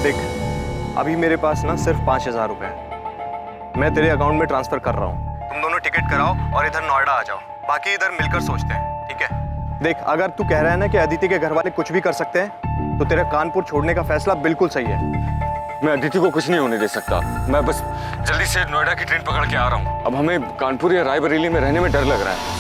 देख, अभी मेरे पास ना सिर्फ 5,000 रुपए है। मैं तेरे अकाउंट में ट्रांसफर कर रहा हूँ। तुम दोनों टिकट कराओ और इधर नोएडा आ जाओ। बाकी इधर मिलकर सोचते हैं, ठीक है? देख, अगर तू कह रहा है ना कि अदिति के घर वाले कुछ भी कर सकते हैं, तो तेरा कानपुर छोड़ने का फैसला बिल्कुल सही है। मैं अदिति को कुछ नहीं होने दे सकता। मैं बस जल्दी से नोएडा की ट्रेन पकड़ के आ रहा हूँ। अब हमें कानपुर या रायबरेली में रहने में डर लग रहा है।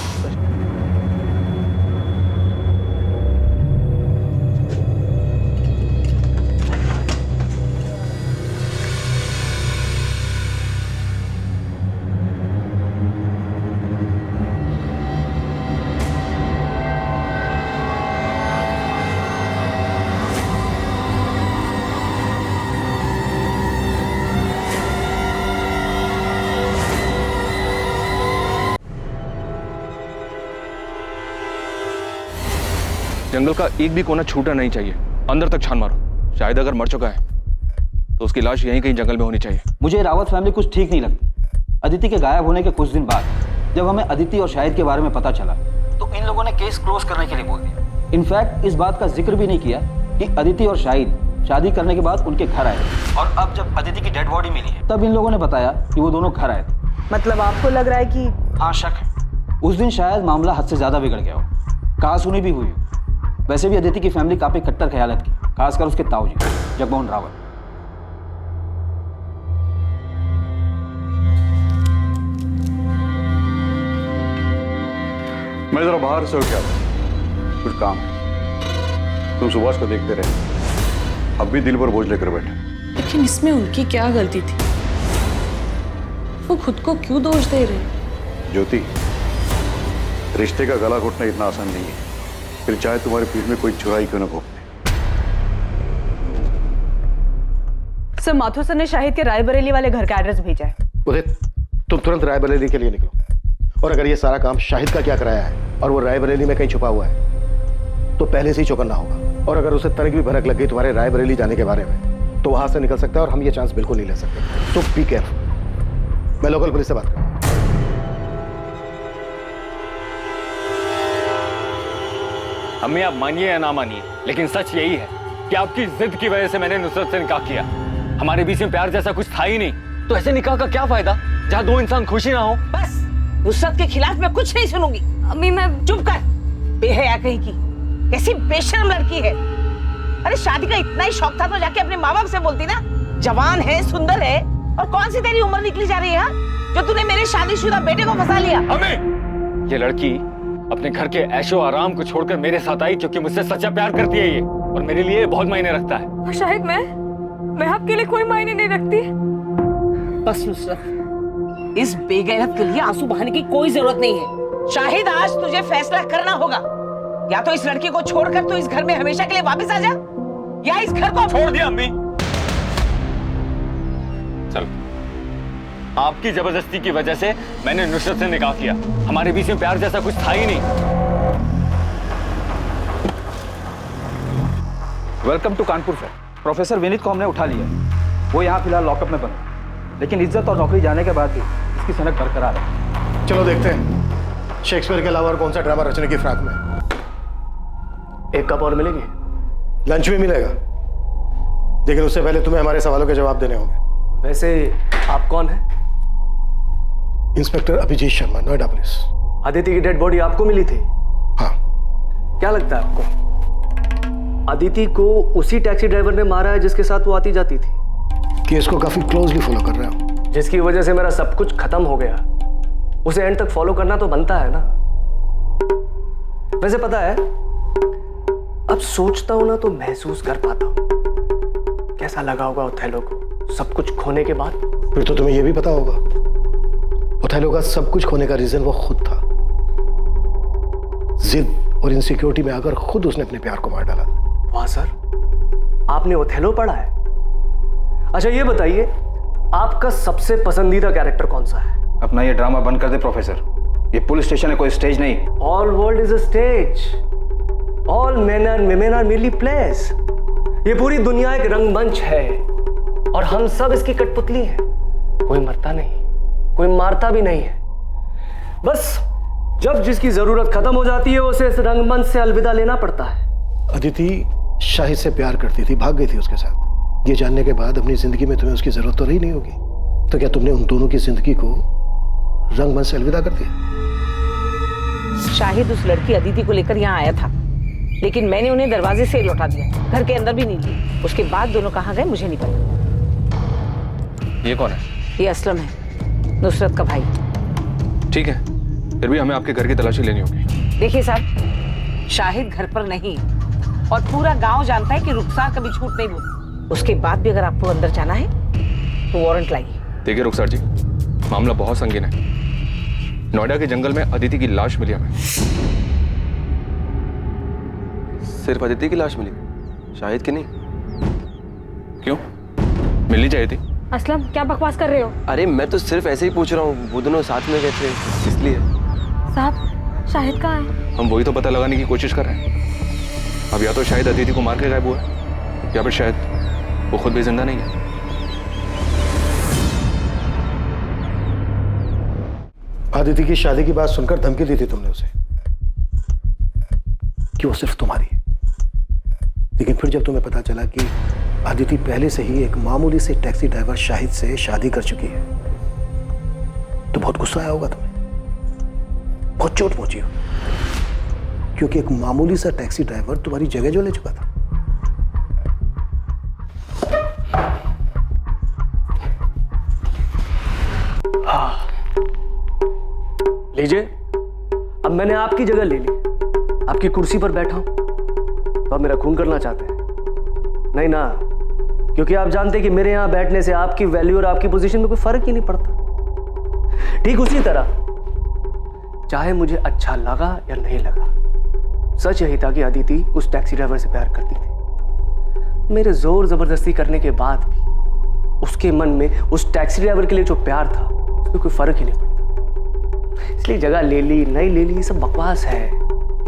जंगल का एक भी कोना छूटा नहीं चाहिए। अंदर तक छान मारो। शायद अगर मर चुका है तो उसकी लाश यहीं कहीं जंगल में होनी चाहिए। मुझे रावत फैमिली कुछ ठीक नहीं लगती। अदिति के गायब होने के कुछ दिन बाद जब हमें अदिति और शाहिद के बारे में पता चला तो इन लोगों ने केस क्लोज करने के लिए बोल दिया। इनफैक्ट इस बात का जिक्र भी नहीं किया कि अदिति और शाहिद शादी करने के बाद उनके घर आए थे। और अब जब अदिति की डेड बॉडी मिली है तब इन लोगों ने बताया कि वो दोनों घर आए थे। मतलब आपको लग रहा है कि? हाँ, शक है। उस दिन शायद मामला हद से ज्यादा बिगड़ गया हो, कहासुनी भी हुई हो। वैसे भी अदिति की फैमिली काफी कट्टर ख्यालत की, खासकर उसके ताऊजी जगमोहन रावत। मैं जरा बाहर से उठ गया, कुछ काम है। तुम सुभाष को देखते रहे, अब भी दिल पर बोझ लेकर बैठे। लेकिन इसमें उनकी क्या गलती थी? वो खुद को क्यों दोष दे रहे? ज्योति, रिश्ते का गला घोटना इतना आसान नहीं है, फिर चाहे तुम्हारे पीठ में कोई चुराई क्यों न घोंपते। सर, माथुर सर ने शाहिद के रायबरेली वाले घर का एड्रेस भेजा है। उदित, तुम तुरंत रायबरेली के लिए निकलो। और अगर ये सारा काम शाहिद का क्या कराया है और वो रायबरेली में कहीं छुपा हुआ है तो पहले से ही चौकन्ना होगा। और अगर उसे तनिक भी भनक लग गई तुम्हारे रायबरेली जाने के बारे में तो वहां से निकल सकता है और हम ये चांस बिल्कुल नहीं ले सकते। तो बी केयरफुल। मैं लोकल पुलिस से बात करूँ। अम्मी, आप मानिए या ना मानिए, लेकिन सच यही है कि आपकी जिद की वजह से मैंने नुसरत से निकाह किया। हमारे बीच में प्यार जैसा कुछ था ही नहीं, तो ऐसे निकाह का क्या फायदा जहाँ दो इंसान खुशी ना हो। बस, नुसरत के खिलाफ मैं कुछ नहीं सुनूंगी। अम्मी, मैं चुप कर, बेहया कहीं की, कैसी बेशर्म लड़की है। अरे शादी का इतना ही शौक था तो जाके अपने माँ बाप से बोलती ना। जवान है, सुंदर है, और कौन सी तेरी उम्र निकली जा रही है जो तूने मेरे शादीशुदा बेटे को फंसा लिया। अम्मी, ये लड़की अपने घर के ऐशो आराम को छोड़कर मेरे साथ आई क्योंकि मुझसे सच्चा प्यार करती है ये, और मेरे लिए बहुत मायने रखता है। शाहिद, मैं आपके लिए कोई मायने नहीं रखती। बस नुसरत, इस बेगैरत के लिए आंसू बहाने की कोई जरूरत नहीं है। शाहिद, आज तुझे फैसला करना होगा। या तो इस लड़की को छोड़कर तू इस घर में हमेशा के लिए वापस आ जा, या इस घर को छोड़ दिया। अम्मी, चल, आपकी जबरदस्ती की वजह से मैंने नुसरत से निकाह किया। हमारे बीच में प्यार जैसा कुछ था ही नहीं। Welcome to Kanpur sir. Professor Vineet को हमने उठा लिया। वो यहाँ फिलहाल लॉकअप में बंद है, लेकिन इज्जत और नौकरी जाने के बाद भी इसकी सनक बरकरार है। चलो देखते हैं शेक्सपियर के अलावा और कौन सा ड्रामा रचने की फ्राक में। एक कप और मिलेगी? लंच भी मिलेगा, लेकिन उससे पहले तुम्हें हमारे सवालों के जवाब देने होंगे। वैसे आप कौन हैं? Inspector Abhijit Sharma, Noida police. अदिति की डेड बॉडी आपको मिली थी? हाँ। क्या लगता है आपको, अदिति को उसी टैक्सी ड्राइवर ने मारा है जिसके साथ वो आती जाती थी? केस को काफी क्लोजली फॉलो कर रहे हो। जिसकी वजह से मेरा सब कुछ खत्म हो गया, उसे एंड तक फॉलो करना तो बनता है ना। वैसे पता है, अब सोचता हूं ना तो महसूस कर पाता हूं कैसा लगा होगा ओथेलो को सब कुछ खोने के बाद। फिर तो तुम्हें यह भी पता होगा ओथेलो का सब कुछ खोने का रीजन वो खुद था। जिद और इनसिक्योरिटी में आकर खुद उसने अपने प्यार को मार डाला। वाह सर, आपने ओथेलो पढ़ा है? अच्छा ये बताइए, आपका सबसे पसंदीदा कैरेक्टर कौन सा है? अपना ये ड्रामा बंद कर दे प्रोफेसर, ये पुलिस स्टेशन है, कोई स्टेज नहीं। All world is a stage, all men and women are merely players. ये पूरी दुनिया एक रंगमंच है और हम सब इसकी कठपुतली हैं। कोई मरता नहीं, कोई मारता भी नहीं है। बस जब जिसकी जरूरत खत्म हो जाती है उसे इस रंगमंच से अलविदा लेना पड़ता है। अदिति शाहिद से प्यार करती थी, भाग गई थी उसके साथ। ये जानने के बाद अपनी जिंदगी में तुम्हें उसकी जरूरत तो रही नहीं होगी, तो क्या तुमने उन दोनों की जिंदगी को रंगमंच से अलविदा कर दिया? शाहिद उस लड़की अदिति को लेकर यहाँ आया था, लेकिन मैंने उन्हें दरवाजे से लौटा दिया, घर के अंदर भी नहीं ली। उसके बाद दोनों कहाँ गए मुझे नहीं पता। ये कौन है? ये असलम है, नुसरत का भाई। ठीक है, फिर भी हमें आपके घर की तलाशी लेनी होगी। देखिए साहब, शाहिद घर पर नहीं और पूरा गांव जानता है कि रुखसार कभी झूठ नहीं बोलती। उसके बाद भी अगर आपको अंदर जाना है तो वारंट लाइए। देखिए रुखसार जी, मामला बहुत संगीन है। नोएडा के जंगल में अदिति की लाश मिली हमें। सिर्फ अदिति की लाश मिली, शाहिद की नहीं? क्यों, मिलनी चाहिए थी। असलम क्या बकवास कर रहे हो? अरे मैं तो सिर्फ ऐसे ही पूछ रहा हूँ, वो दोनों साथ में गए थे इसलिए। साहब शाहिद कहाँ है? हम वही तो पता लगाने की कोशिश कर रहे हैं। अब या तो शायद अदिति को मार के गायब हुआ है, या फिर शायद वो खुद भी जिंदा नहीं है। आदिति की शादी की बात सुनकर धमकी दी थी तुमने उसे कि वो सिर्फ तुम्हारी है, लेकिन फिर जब तुम्हें पता चला कि आदिति पहले से ही एक मामूली से टैक्सी ड्राइवर शाहिद से शादी कर चुकी है, तो बहुत गुस्सा आया होगा तुम्हें, बहुत चोट पहुंची हो, क्योंकि एक मामूली सा टैक्सी ड्राइवर तुम्हारी जगह जो ले चुका था। लीजिए, अब मैंने आपकी जगह ले ली, आपकी कुर्सी पर बैठा हूं, तो आप मेरा खून करना चाहते हैं? नहीं ना, क्योंकि आप जानते हैं कि मेरे यहां बैठने से आपकी वैल्यू और आपकी पोजीशन में कोई फर्क ही नहीं पड़ता। ठीक उसी तरह, चाहे मुझे अच्छा लगा या नहीं लगा, सच यही था कि अदिति उस टैक्सी ड्राइवर से प्यार करती थी। मेरे जोर जबरदस्ती करने के बाद भी उसके मन में उस टैक्सी ड्राइवर के लिए जो प्यार था, उसमें कोई फर्क ही नहीं पड़ता। इसलिए जगह ले ली नहीं ले ली, ये सब बकवास है।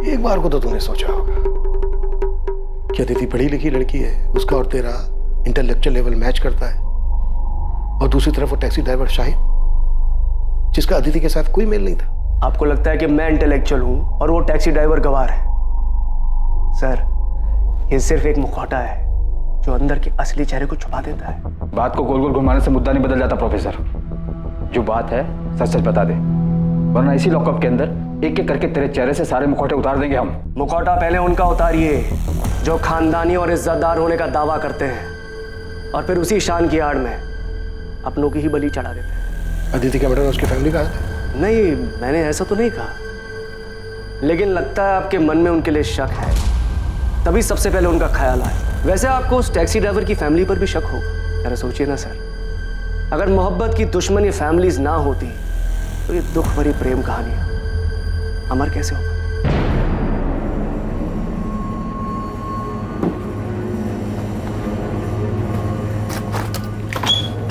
एक बार को तो तुमने सोचा होगा कि अदिति पढ़ी लिखी लड़की है, उसका और तेरा इंटेलेक्चुअल लेवल मैच करता है, और दूसरी तरफ वो टैक्सी ड्राइवर शाहिद, जिसका अदिति के साथ कोई मेल नहीं था। आपको लगता है कि मैं इंटेलेक्चुअल हूं और वो टैक्सी ड्राइवर गवार है? सर, ये सिर्फ एक मुखौटा है जो अंदर के असली चेहरे को छुपा देता है। बात को गोल गोल घुमाने से मुद्दा नहीं बदल जाता प्रोफेसर। जो बात है सच सच बता दे, वरना इसी लॉकअप के अंदर एक एक करके तेरे चेहरे से सारे मुखौटे उतार देंगे हम। मुखौटा पहले उनका उतारिए जो खानदानी और इज्जतदार होने का दावा करते हैं, और फिर उसी शान की आड़ में अपनों की ही बलि चढ़ा देते हैं। अदिति का मर्डर उसकी फैमिली का है? नहीं, मैंने ऐसा तो नहीं कहा, लेकिन लगता है आपके मन में उनके लिए शक है, तभी सबसे पहले उनका ख्याल आया। वैसे आपको उस टैक्सी ड्राइवर की फैमिली पर भी शक होगा। जरा सोचिए ना सर, अगर मोहब्बत की दुश्मनी फैमिलीज ना होती तो ये दुख भरी प्रेम कहानियां अमर कैसे होगा?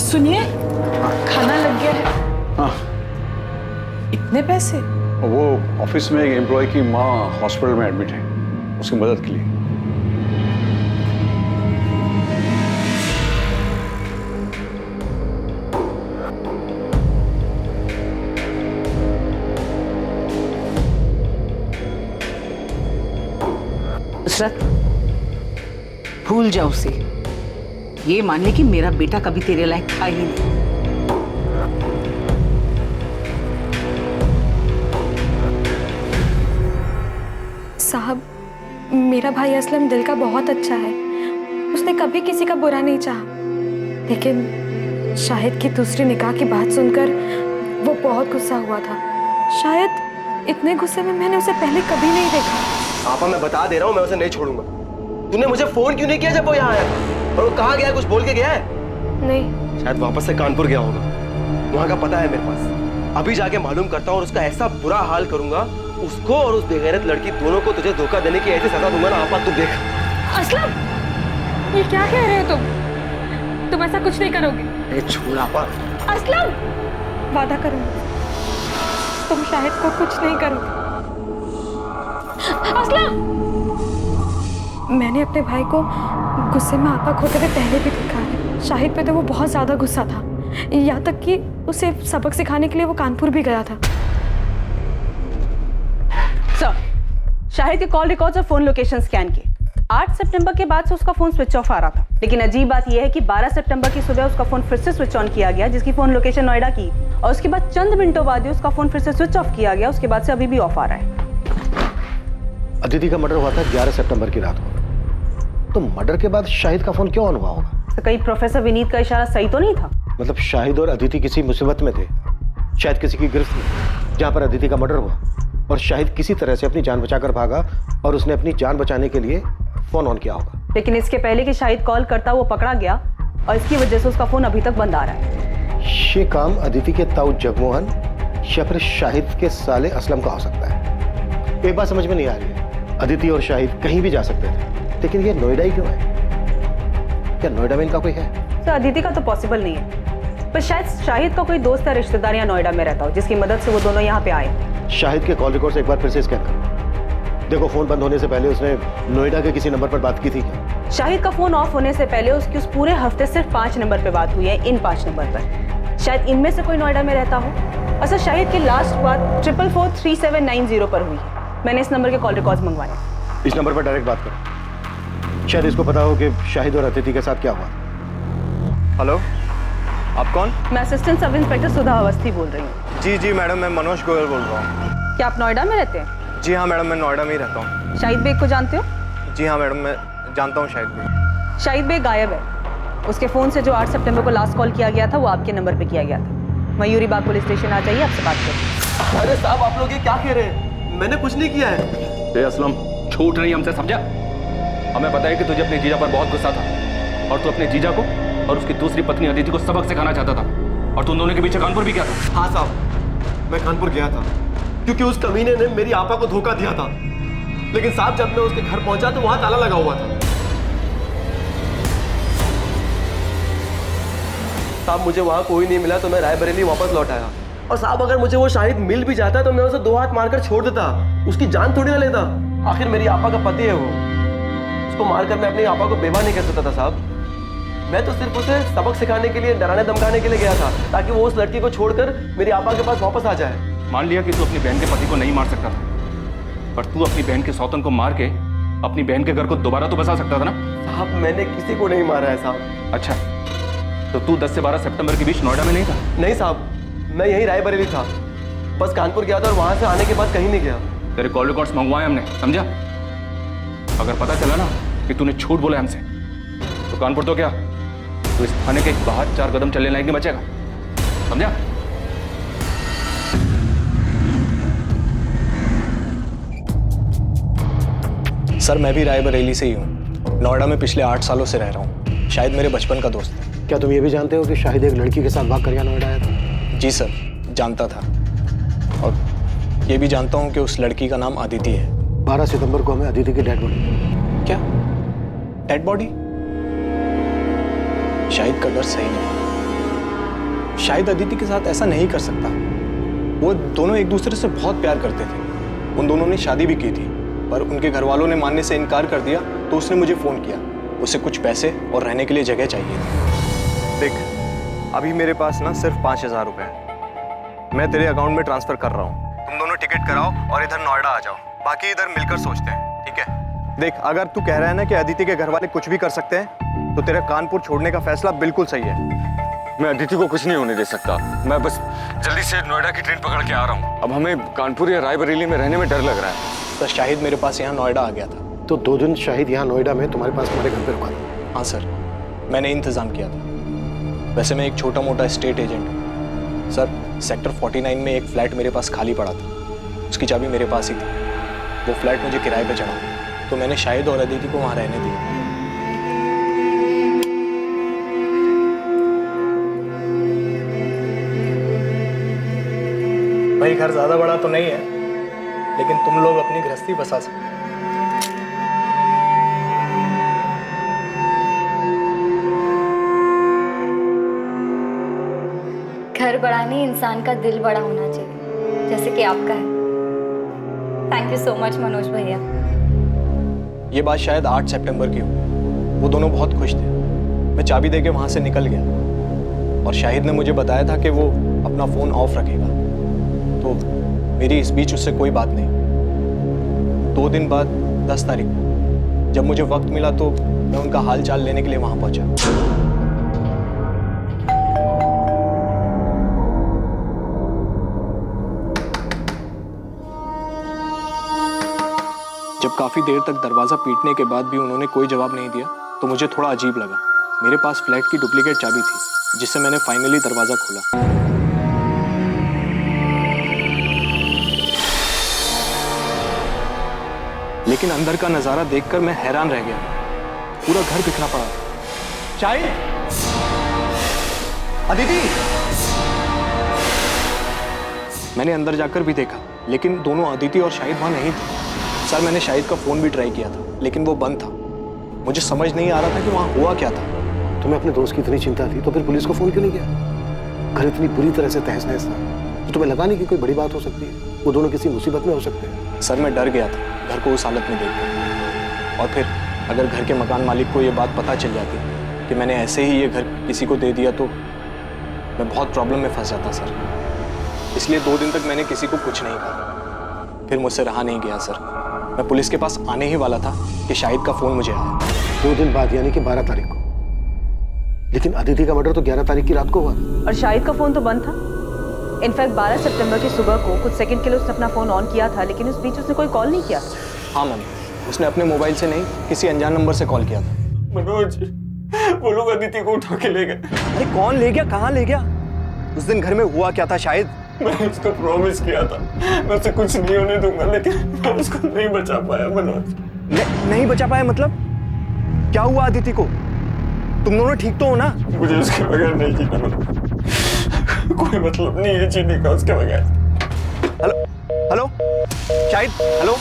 सुनिए, खाना लग गया है। हाँ, इतने पैसे? वो ऑफिस में एक एम्प्लॉय की माँ हॉस्पिटल में एडमिट है, उसकी मदद के लिए। नुसरत, भूल जाओ उसे, ये मान ले कि मेरा बेटा कभी तेरे लायक था ही नहीं। साहब, मेरा भाई असलम दिल का बहुत अच्छा है, उसने कभी किसी का बुरा नहीं चाहा, लेकिन शाहिद की दूसरी निकाह की बात सुनकर वो बहुत गुस्सा हुआ था। शायद इतने गुस्से में मैंने उसे पहले कभी नहीं देखा। आपा, मैं बता दे रहा हूँ, मैं उसे नहीं छोड़ूंगा। तूने मुझे फोन क्यों नहीं किया जब वो यहाँ आया था? और वो कहाँ गया है, कुछ बोल के गया है? नहीं। शायद वापस से कानपुर गया होगा, वहाँ का पता है मेरे पास। अभी जाके मालूम करता हूँ और उसका ऐसा बुरा हाल करूंगा, उसको और उस बेगैरत लड़की दोनों को तुझे धोखा देने की ऐसी सजा दूंगा ना आपा, तू देख। असलम, ये क्या कह रहे हो तुम ऐसा कुछ नहीं करोगे। छोड़ आपा। असलम, वादा करूंगी तुम शाहिद को कुछ नहीं करोगे। असलम, मैंने अपने भाई को गुस्से में आपा खोते हुए पहले भी देखा है। शाहिद पे तो वो बहुत ज्यादा गुस्सा था, यहाँ तक कि उसे सबक सिखाने के लिए वो कानपुर भी गया था। सर, शाहिद के कॉल रिकॉर्ड्स और फोन लोकेशन स्कैन किए, 8 सितंबर के बाद से उसका फोन स्विच ऑफ आ रहा था, लेकिन अजीब बात यह है कि 12 सितंबर की सुबह उसका फोन फिर से स्विच ऑन किया गया, जिसकी फोन लोकेशन नोएडा की थी, और उसके बाद चंद मिनटों बाद ही उसका फोन फिर से स्विच ऑफ किया गया। उसके बाद से अभी भी ऑफ आ रहा है। अदिति का मर्डर हुआ था 11 सितंबर की रात को, तो मर्डर के बाद शाहिद का फोन क्यों ऑन हुआ होगा? तो कहीं प्रोफेसर विनीत का इशारा सही तो नहीं था? मतलब शाहिद और अदिति किसी मुसीबत में थे, शायद किसी की गिरफ्त में, जहां पर अदिति का मर्डर हुआ, और शाहिद किसी तरह से अपनी जान बचाकर भागा और उसने अपनी जान बचाने के लिए फोन ऑन किया होगा। लेकिन इसके पहले कि शाहिद कॉल करता हुआ पकड़ा गया, और इसकी वजह से उसका फोन अभी तक बंद आ रहा है। ये काम अदिति के ताऊ जगमोहन या फिर शाहिद के साले असलम का हो सकता है। एक बात समझ में नहीं आ रही है, अदिति और शाहिद कहीं भी जा सकते थे, लेकिन ये नोएडा ही क्यों है? क्या नोएडा में इनका कोई है? तो अदिति का तो पॉसिबल नहीं है, पर शायद शाहिद का कोई दोस्त या रिश्तेदार यहाँ नोएडा में रहता हो, जिसकी मदद से वो दोनों यहाँ पे आए। शाहिद के कॉल रिकॉर्ड से एक बार फिर से स्कैन करो। देखो, फोन बंद होने से पहले उसने नोएडा के किसी नंबर पर बात की थी क्या? शाहिद का फोन ऑफ होने से पहले उसकी उस पूरे हफ्ते सिर्फ 5 नंबर पे बात हुई है, इन 5 नंबर पर। शायद इनमें से कोई नोएडा में रहता हो। असल शाहिद की लास्ट बात 444370 पर हुई है। मैंने इस नंबर के कॉल रिकॉर्ड्स मंगवाए। इस नंबर पर डायरेक्ट बात करो, शायद इसको पता हो कि शाहिद और अदिति के साथ क्या हुआ। हेलो, आप कौन? मैं असिस्टेंट सब इंस्पेक्टर सुधा अवस्थी बोल रही हूँ। जी मैडम, मैं मनोज गोयल बोल रहा हूँ। क्या आप नोएडा में रहते हैं? जी हाँ मैडम, मैं नोएडा में ही रहता हूँ। शाहिद बेग को जानते हो? जी हाँ मैडम, मैं जानता हूँ शाहिद बेग। शाहिद बेग गायब है। उसके फोन से जो 8 सितंबर को लास्ट कॉल किया गया था, वो आपके नंबर पे किया गया था। मयूरी बाग पुलिस स्टेशन आ जाइए, आपसे बात करें। अरे साहब, आप लोग ये क्या कह रहे हैं? मैंने कुछ नहीं किया है। असलम, छूट नहीं हमसे, समझा? हमें पता है कि तुझे अपने जीजा पर बहुत गुस्सा था, और तू अपने जीजा को और उसकी दूसरी पत्नी अदिति को सबक सिखाना चाहता था, और तुम दोनों के पीछे कानपुर भी गया था। हाँ साहब, मैं कानपुर गया था क्योंकि उस कमीने ने मेरी आपा को धोखा दिया था। लेकिन साहब, जब मैं उसके घर पहुंचा तो वहां ताला लगा हुआ था। साहब, मुझे वहां कोई नहीं मिला तो मैं रायबरेली वापस लौट आया। और साहब, अगर मुझे वो शाहिद मिल भी जाता तो मैं उसे 2 हाथ मारकर छोड़ देता, उसकी जान थोड़ी ना लेता। आखिर मेरी आपा का पति है वो, उसको मारकर मैं अपनी आपा को बेवा नहीं कर सकता था साहब। मैं तो सिर्फ उसे सबक सिखाने के लिए, डराने धमकाने के लिए गया था, ताकि वो उस लड़की को छोड़कर मेरी आपा के पास वापस आ जाए। मान लिया कि तू अपनी बहन के पति को नहीं मार सकता था, पर तू अपनी बहन के सौतन को मार के अपनी बहन के घर को दोबारा तो बसा सकता था ना? साहब, मैंने किसी को नहीं मारा है साहब। अच्छा, तो तू 10 से 12 सितंबर के बीच नोएडा में नहीं था? नहीं साहब, मैं यही रायबरेली था, बस कानपुर गया था और वहां से आने के बाद कहीं नहीं गया। तेरे कॉल रिकॉर्ड्स मंगवाए हमने, समझा? अगर पता चला ना कि तूने झूठ बोला हमसे, तो कानपुर तो क्या, तो इस थाने के बाहर 4 कदम चलने लायक नहीं बचेगा, समझा? सर, मैं भी रायबरेली से ही हूँ। नोएडा में पिछले 8 सालों से रह रहा हूँ। शायद मेरे बचपन का दोस्त है। क्या तुम ये भी जानते हो कि शाहिद एक लड़की के साथ भाग कर यहाँ नोएडा आया था? जी सर, जानता था, और ये भी जानता हूँ कि उस लड़की का नाम अदिति है। 12 सितंबर को हमें अदिति की डेड बॉडी। क्या डेड बॉडी? शाहिद का डर सही नहीं। शाहिद अदिति के साथ ऐसा नहीं कर सकता। वो दोनों एक दूसरे से बहुत प्यार करते थे। उन दोनों ने शादी भी की थी, पर उनके घर वालों ने मानने से इनकार कर दिया, तो उसने मुझे फोन किया। उसे कुछ पैसे और रहने के लिए जगह चाहिए थी। देख, अभी मेरे पास ना सिर्फ 5000 रुपए है। मैं तेरे अकाउंट में ट्रांसफर कर रहा हूँ। तुम दोनों टिकट कराओ और इधर नोएडा आ जाओ। बाकी इधर मिलकर सोचते हैं, ठीक है? देख, अगर तू कह रहा है ना कि अदिति के घर वाले कुछ भी कर सकते हैं, तो तेरा कानपुर छोड़ने का फैसला बिल्कुल सही है। मैं अदिति को कुछ नहीं होने दे सकता। मैं बस जल्दी से नोएडा की ट्रेन पकड़ के आ रहा हूँ। अब हमें कानपुर या रायबरेली में रहने में डर लग रहा है। तो शाहिद मेरे पास यहाँ नोएडा आ गया था। तो 2 दिन शाहिद यहाँ नोएडा में तुम्हारे पास तुम्हारे घर पे रुका था? हाँ सर, मैंने इंतज़ाम किया था। वैसे मैं एक छोटा मोटा स्टेट एजेंट हूँ सर। सेक्टर 49 में एक फ्लैट मेरे पास खाली पड़ा था, उसकी चाबी मेरे पास ही थी। वो फ्लैट मुझे किराए पे चढ़ा, तो मैंने शाहिद और अदिति को वहाँ रहने दिया। भाई, घर ज़्यादा बड़ा तो नहीं है, लेकिन तुम लोग अपनी गृहस्थी बसा सकते हो। घर बड़ा नहीं, इंसान का दिल बड़ा होना चाहिए, जैसे कि आपका है। Thank you so much Manoj भैया। ये बात शायद 8 सितंबर की हो। वो दोनों बहुत खुश थे। मैं चाबी देके वहाँ से निकल गया, और शाहिद ने मुझे बताया था कि वो अपना फ़ोन ऑफ रखेगा, तो मेरी इस बीच उससे कोई बात नहीं। 2 दिन बाद 10 तारीख को जब मुझे वक्त मिला तो मैं उनका हाल चाल लेने के लिए वहां पहुंचा। जब काफी देर तक दरवाजा पीटने के बाद भी उन्होंने कोई जवाब नहीं दिया तो मुझे थोड़ा अजीब लगा। मेरे पास फ्लैट की डुप्लीकेट चाबी थी जिससे मैंने फाइनली दरवाजा खोला। लेकिन अंदर का नजारा देखकर मैं हैरान रह गया। पूरा घर बिखरा पड़ा था। शाहिद, अदिति। मैंने अंदर जाकर भी देखा लेकिन दोनों अदिति और शाहिद वहां नहीं थे। सर मैंने शाहिद का फोन भी ट्राई किया था लेकिन वो बंद था। मुझे समझ नहीं आ रहा था कि वहां हुआ क्या था। तुम्हें अपने दोस्त की इतनी चिंता थी तो फिर पुलिस को फोन क्यों नहीं किया? घर इतनी बुरी तरह से तहस नहस था तो तुम्हें लगा नहीं कि कोई बड़ी बात हो सकती है? वो दोनों किसी मुसीबत में हो सकते हैं। सर मैं डर गया था घर को उस हालत में देखकर। और फिर अगर घर के मकान मालिक को ये बात पता चल जाती कि मैंने ऐसे ही ये घर किसी को दे दिया तो मैं बहुत प्रॉब्लम में फंस जाता सर। इसलिए 2 दिन तक मैंने किसी को कुछ नहीं कहा। फिर मुझसे रहा नहीं गया सर। मैं पुलिस के पास आने ही वाला था कि शाहिद का फोन मुझे आया। 2 दिन बाद यानी कि 12 तारीख को। लेकिन अदिति का मर्डर तो 11 तारीख की रात को हुआ और शाहिद का फोन तो बंद था। इनफैक्ट 12 सितंबर की सुबह को कुछ सेकंड के लिए उसने अपना फोन ऑन किया था लेकिन उस बीच उसने कोई कॉल नहीं किया। हाँ मैम, उसने अपने मोबाइल से नहीं किसी अनजान नंबर से कॉल किया था। मनोज, वो लोग अदिति को उठा के ले गए। अरे कौन ले गया? कहाँ ले गया? उस दिन घर में हुआ क्या था शाहिद? मैंने उसको प्रॉमिस किया था मैं उसे कुछ नहीं होने दूंगा लेकिन मैं उसको नहीं बचा पाया मनोज। नहीं बचा पाया मतलब? क्या हुआ अदिति को? तुम दोनों ठीक तो हो ना? मुझे उसके बगैर नहीं जीना मनोज। कोई मतलब नहीं है जीने का उसके बगैर। Hello Shahid, hello.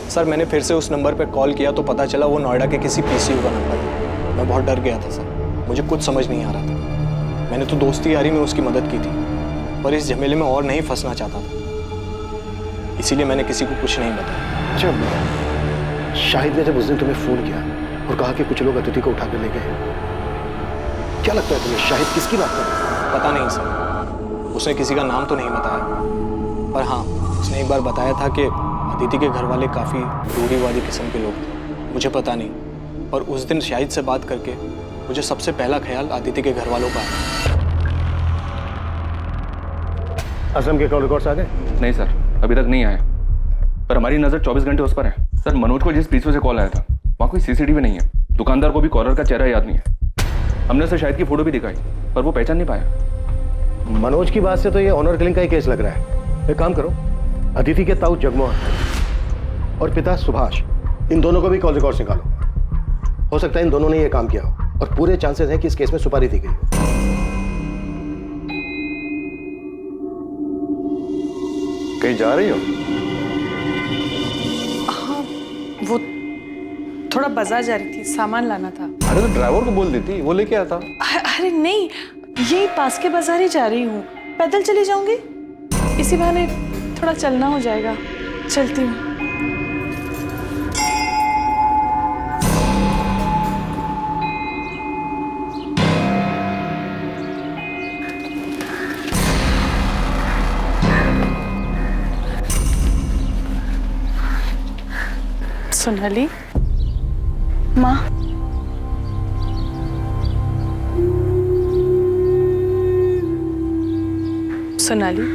सर मैंने फिर से उस नंबर पे कॉल किया तो पता चला वो नोएडा के किसी पीसीयू का नंबर है। मैं बहुत डर गया था सर। मुझे कुछ समझ नहीं आ रहा था। मैंने तो दोस्ती यारी में उसकी मदद की थी पर इस झमेले में और नहीं फंसना चाहता था। इसीलिए मैंने किसी को कुछ नहीं बताया। अच्छा, शाहिद ने जब उस दिन तुम्हें फोन किया और कहा कि कुछ लोग अदिति को उठा कर ले गए, क्या लगता है तुम्हें शाहिद किसकी बात कर रहा है? पता नहीं सर, उसने किसी का नाम तो नहीं बताया पर हाँ उसने एक बार बताया था कि अदिति के घर वाले काफ़ी रूढ़िवादी किस्म के लोग थे। मुझे पता नहीं और उस दिन शाहिद से बात करके मुझे सबसे पहला ख्याल अदिति के घर वालों का आया। असलम के कॉल रिकॉर्ड्स आ गए? नहीं सर, अभी तक नहीं आए पर हमारी नज़र 24 घंटे उस पर है। सर मनोज को जिस पीछे से कॉल आया था वहाँ कोई सीसीटीवी नहीं है। दुकानदार को भी कॉलर का चेहरा याद नहीं है। हमने उसे शाहिद की फोटो भी दिखाई पर वो पहचान नहीं पाया। मनोज की बात से तो ये ऑनर किलिंग का ही केस लग रहा है। एक काम करो, अदिति के ताऊ जगमोहन और पिता सुभाष, इन दोनों को भी कॉल रिकॉर्ड्स निकालो। हो सकता है इन दोनों ने ये काम किया हो और पूरे चांसेस हैं कि इस केस में सुपारी दी गई हो। कहीं जा रही हो? हाँ, वो थोड़ा बाजार जा रही थी, सामान लाना था। अरे तो ड्राइवर को बोल देती, वो लेके आता। अरे नहीं, यही पास के बाजार ही जा रही हूँ। पैदल चली जाऊंगी, इसी बहाने थोड़ा चलना हो जाएगा। चलती हूँ। सोनाली, माँ, सोनाली,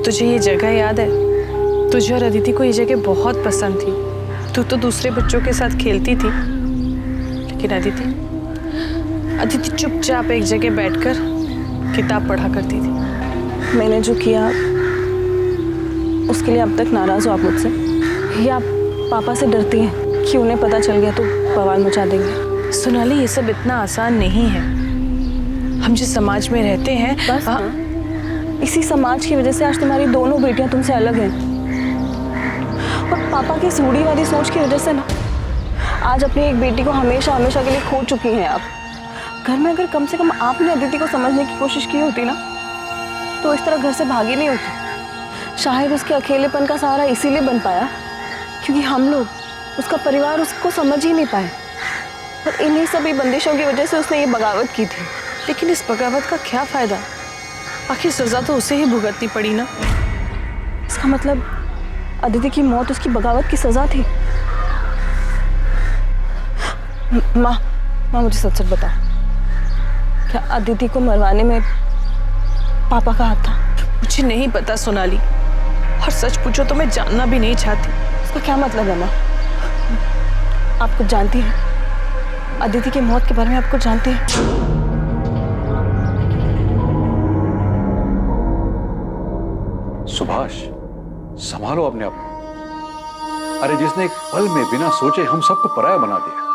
तुझे ये जगह याद है? तुझे और अदिति को ये जगह बहुत पसंद थी। तू तो दूसरे बच्चों के साथ खेलती थी लेकिन अदिति चुपचाप एक जगह बैठकर किताब पढ़ा करती थी। मैंने जो किया उसके लिए अब तक नाराज हो आप मुझसे, या आप पापा से डरती हैं कि उन्हें पता चल गया तो बवाल मचा देंगे? सोनाली, ये सब इतना आसान नहीं है। हम जिस समाज में रहते हैं बस इसी समाज की वजह से आज तुम्हारी दोनों बेटियां तुमसे अलग हैं। और पापा की रूढ़िवादी सोच की वजह से ना आज अपनी एक बेटी को हमेशा हमेशा के लिए खो चुकी हैं आप। घर में अगर कम से कम आपने अदिति को समझने की कोशिश की होती ना तो इस तरह घर से भागी नहीं होती। शायद उसके अकेलेपन का सहारा इसीलिए बन पाया क्योंकि हम लोग, उसका परिवार उसको समझ ही नहीं पाए। और इन्हीं सभी बंदिशों की वजह से उसने ये बगावत की थी। लेकिन इस बगावत का क्या फायदा? आखिर सजा तो उसे ही भुगतनी पड़ी ना। इसका मतलब अदिति की मौत उसकी बगावत की सजा थी। माँ मुझे सच सच बता, क्या अदिति को मरवाने में पापा का हाथ था? मुझे नहीं पता सोनाली, और सच पूछो तो मैं जानना भी नहीं चाहती। इसका क्या मतलब है माँ? आप कुछ जानती हैं? अदिति की मौत के बारे में आप कुछ जानती हैं? सुभाष, संभालो अपने आप को। अरे जिसने एक पल में बिना सोचे हम सबको पराया बना दिया,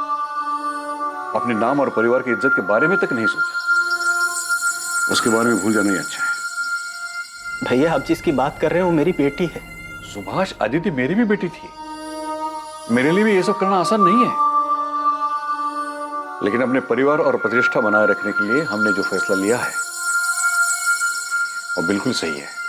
अपने नाम और परिवार की इज्जत के बारे में तक नहीं सोचा, उसके बारे में भूल जाना ही अच्छा है। भैया आप जिसकी बात कर रहे हो वो मेरी बेटी है। सुभाष, अदिति मेरी भी बेटी थी। मेरे लिए भी ये सब करना आसान नहीं है, लेकिन अपने परिवार और प्रतिष्ठा बनाए रखने के लिए हमने जो फैसला लिया है वो बिल्कुल सही है।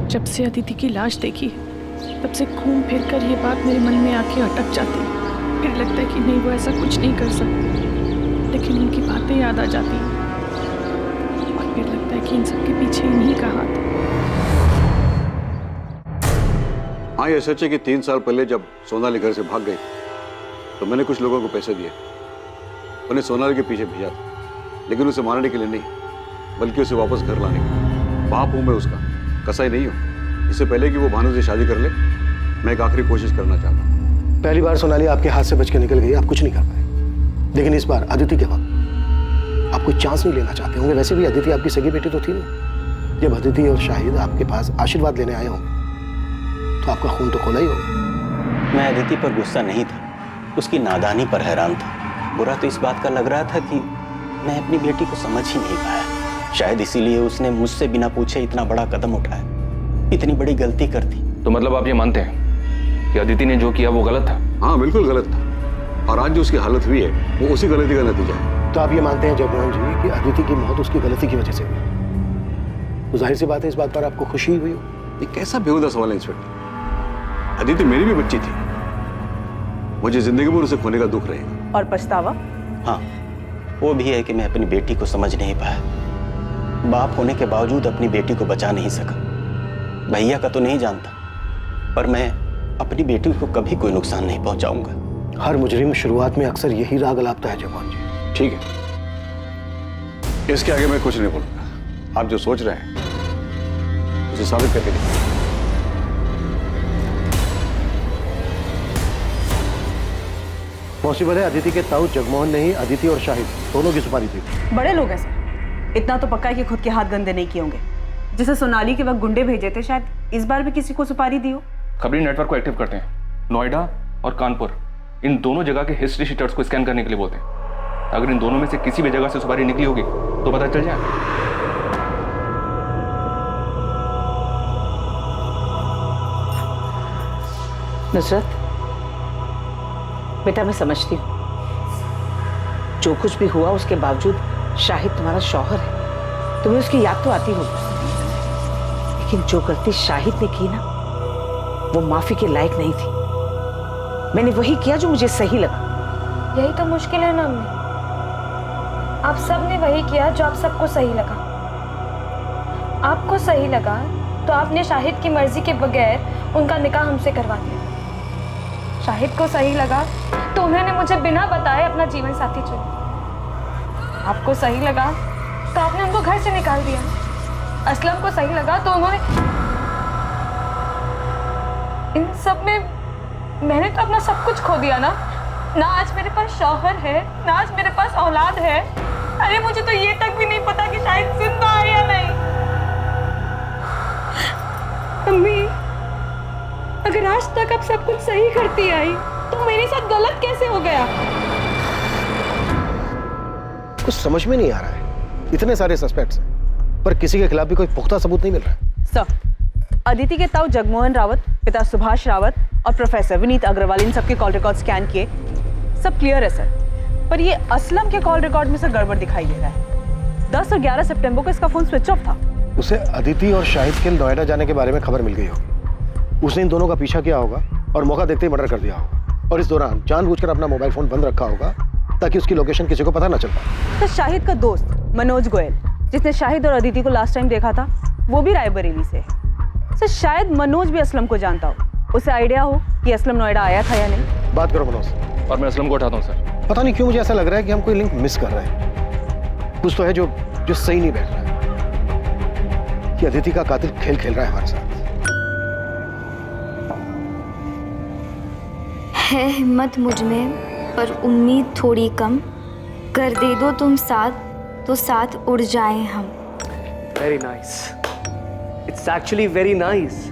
जब से अदिति की लाश देखी है तब से घूम फिर कर ये बात मेरे मन में आके अटक जाती है। फिर लगता है कि नहीं, वो ऐसा कुछ नहीं कर सकती, लेकिन उनकी बातें याद आ जाती हैं और फिर लगता है कि इन सब के पीछे इन्हीं का हाथ है। हाँ, ये सच है कि 3 साल पहले जब सोनाली घर से भाग गई तो मैंने कुछ लोगों को पैसे दिए, उन्हें सोनाली के पीछे भेजा था, लेकिन उसे मारने के लिए नहीं, बल्कि उसे वापस घर लाने के लिए। बाप हूं मैं उसका, कसाई नहीं हूं। इससे पहले कि वो भानु से शादी कर ले, मैं एक आखिरी कोशिश करना चाहता हूं। पहली बार सोनाली आपके हाथ से बच के निकल गई, आप कुछ नहीं कर पाए, लेकिन इस बार अदिति के वक्त आप कोई चांस नहीं लेना चाहते होंगे। वैसे भी अदिति आपकी सगी बेटी तो थी नहीं। जब अदिति और शाहिद आपके पास आशीर्वाद लेने आए होंगे तो आपका खून तो खोला ही होगा। मैं अदिति पर गुस्सा नहीं था, उसकी नादानी पर हैरान था। बुरा तो इस बात का लग रहा था कि मैं अपनी बेटी को समझ ही नहीं पाया। शायद इसीलिए उसने मुझसे बिना पूछे इतना बड़ा कदम उठाया, इतनी बड़ी गलती कर दी। तो मतलब आप ये मानते हैं कि अदिति ने जो किया वो गलत था? हाँ, बिल्कुल गलत था, और आज जो उसकी हालत हुई है वो उसी गलती का नतीजा है। तो आप ये मानते हैं जगमोहन जी कि अदिति की मौत उसकी गलती की वजह से हुई? तो जाहिर सी बात है इस बात पर आपको खुशी हुई हो। ये कैसा बेहुदा सवाल है इंस्पेक्टर? अदिति मेरी भी बच्ची थी, मुझे जिंदगी भर उसे खोने का दुख रहेगा। और पछतावा? हाँ, वो भी है कि मैं अपनी बेटी को समझ नहीं पाया। बाप होने के बावजूद अपनी बेटी को बचा नहीं सका। भैया का तो नहीं जानता, पर मैं अपनी बेटी को कभी कोई नुकसान नहीं पहुंचाऊंगा। हर मुजरिम शुरुआत में अक्सर यही राग अलापता है जगमोहन जी। ठीक है, इसके आगे मैं कुछ नहीं बोलूंगा। आप जो सोच रहे हैं उसे साबित करके दिखाइए। पॉसिबल है अदिति के ताऊ जगमोहन ने ही अदिति और शाहिद दोनों की सुपारी दी। बड़े लोग हैं सर, इतना तो पक्का है कि खुद के हाथ गंदे नहीं किए होंगे। जैसे सोनाली के वक्त गुंडे भेजे थे, शायद इस बार भी किसी को सुपारी दी हो। खबरी नेटवर्क को एक्टिव करते हैं। नोएडा और कानपुर, इन दोनों जगह के हिस्ट्री शीटर्स को स्कैन करने के लिए बोलते हैं। अगर इन दोनों में से किसी भी जगह से सुपारी निकली होगी तो पता चल जाए। नुसरत बेटा, मैं समझती हूँ जो कुछ भी हुआ उसके बावजूद शाहिद तुम्हारा शौहर है, तुम्हें उसकी याद तो आती होगी, लेकिन जो गलती शाहिद ने की ना वो माफी के लायक नहीं थी। मैंने वही किया जो मुझे सही लगा। यही तो मुश्किल है ना अम्मी, आप सब ने वही किया जो आप सबको सही लगा। आपको सही लगा तो आपने शाहिद की मर्जी के बगैर उनका निकाह हमसे करवा दिया। शाहिद को सही लगा तो उन्होंने मुझे बिना बताए अपना जीवन साथी चुना। आपको सही लगा तो आपने उनको घर से निकाल दिया। असलम को सही लगा तो उन्होंने, इन सब में मैंने तो अपना सब कुछ खो दिया ना आज मेरे पास शौहर है, ना आज मेरे पास औलाद है। अरे मुझे तो ये तक भी नहीं पता कि शाहिद जिंदा है या नहीं। अम्मी, अगर आज तक आप सब कुछ सही करती आई तो मेरे साथ गलत कैसे हो गया? कुछ समझ में नहीं आ रहा है। इतने सारे सस्पेक्ट्स हैं पर किसी के खिलाफ भी कोई पुख्ता सबूत नहीं मिल रहा है। सर, अदिति के ताऊ जगमोहन रावत, पिता सुभाष रावत और प्रोफेसर विनीत अग्रवाल, इन सबके कॉल रिकॉर्ड स्कैन किए, सब क्लियर है सर। पर ये असलम के कॉल रिकॉर्ड में से गड़बड़ दिखाई दे रहा है। 10 और 11 सितंबर को इसका फोन स्विच ऑफ था। उसे अदिति और शाहिद के नोएडा जाने के बारे में खबर मिल गई होगी। उसने इन दोनों का पीछा किया होगा और मौका देखते ही मर्डर कर दिया होगा, और इस दौरान जानबूझकर अपना मोबाइल फोन बंद रखा होगा ताकि उसकी लोकेशन किसी को पता ना चल पाए। तो शाहिद का दोस्त मनोज गोयल, जिसने शाहिद और अदिति को लास्ट टाइम देखा था, वो भी रायबरेली से है। सर शायद मनोज भी असलम को जानता हो, उसे आइडिया हो कि असलम नोएडा आया था या नहीं। बात करो मनोज से। और मैं असलम को उठाता हूँ सर। पता नहीं क्यों मुझे ऐसा लग रहा है कि हम कोई लिंक मिस कर रहे हैं। कुछ तो है जो जो सही नहीं बैठ रहा है कि अदिति का कातिल खेल खेल रहा है हमारे साथ। है हिम्मत मुझ में पर उम्मीद थोड़ी कम, कर दे दो तुम साथ तो साथ उड़ जाएं हम। Very nice, it's actually very nice.